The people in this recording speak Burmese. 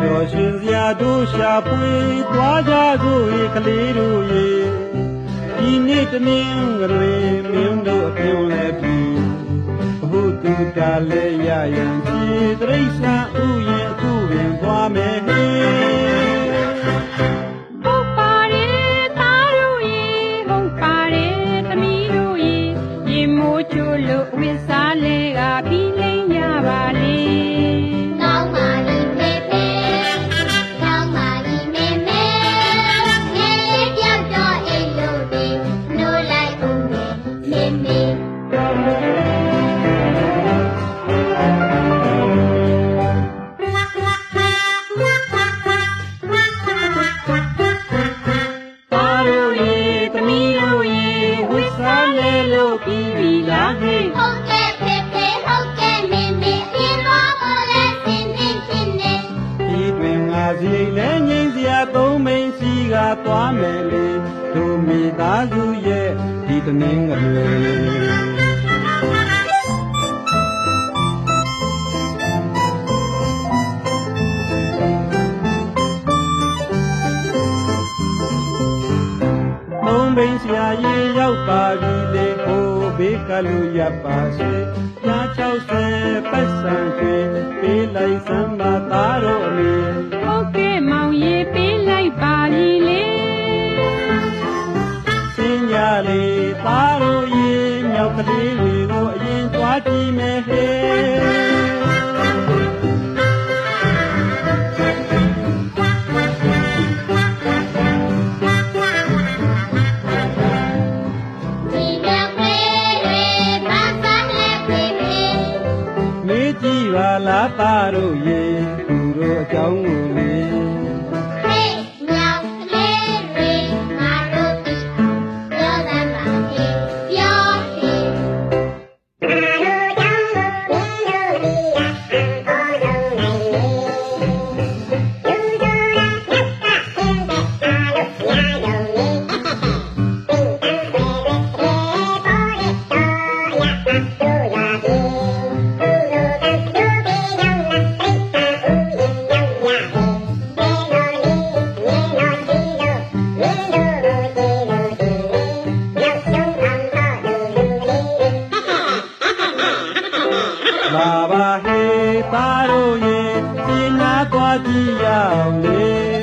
ပြောရှင်စရာတို့ရှာဖွေသွားကြစို့ရေကလေးတို့ရေဒီနေ့တနင်္ဂနွေမင်းတို့အပြုံးလဲပြီးဘုသူကလည်းရရန်ချီတရိษံဥယျာဉ်အခုပင်သွားမယ်ဟေဟုတ်ပါတယ်သားတို့ရေဟုတ်ပါတယ်သမီးတို့ရေရေမိုးချိုးလို့ဝစ်စားလဲကပြီးလိမ့်ရပါလေကောင်းပါလိမ့်မေမေကောင်းပါလိမ့်မေမေငယ်လေးပြောက်တော့အိမ်လို့ဒီနိုးလိုက်ဦးမေမေပြီးပြီလားဟဲ့ဟုတ်ကဲ့ဖေဖေဟုတ်ကဲ့မေမေအင်းတော်မလဲစင်စင်ချင်းနေဒီတွင်ငါစီလဲငိမ့်စရာသုံးမိန်စီကသွားမယ်လေတို့မိသားစုရဲ့ဒီတနင်္ဂနွေသုံးမိန်ဆရာရေရောက်ပါပြီလေဘေးကလူရပါစေညာ60ပတ်စံကျွေးပေးလိုက်စမ်းပါသားတို့အမေဟုတ်ကဲ့မောင်ရေပေးလိုက်ပါပြီလေစင်ကြလေသားတို့ရေမြောက်ကလေးတွေကိုအရင်သွားကြည့်မယ်ဟေကြည်ပါလားသားတို့ရေသူတို့အကြောင်းကိုလေဟေးမြောက်ကလေးတွေငါတို့ဒီပြောစမ်းပါဟေးပြောဟေးငါတို့ကြောင့်မင်းတို့ဒီအံပေါ်လုံးနိုင်လေလူတို့ရာဖြတ်တာအင်းတဲ့အားလို့ညာလုံးလေပင်တန်းတွေပေါ်ရတော့ရတို့ရာလာပါဟေးသားတို့ရေပြင်းနာသွားကြည့်ရအောင်လေ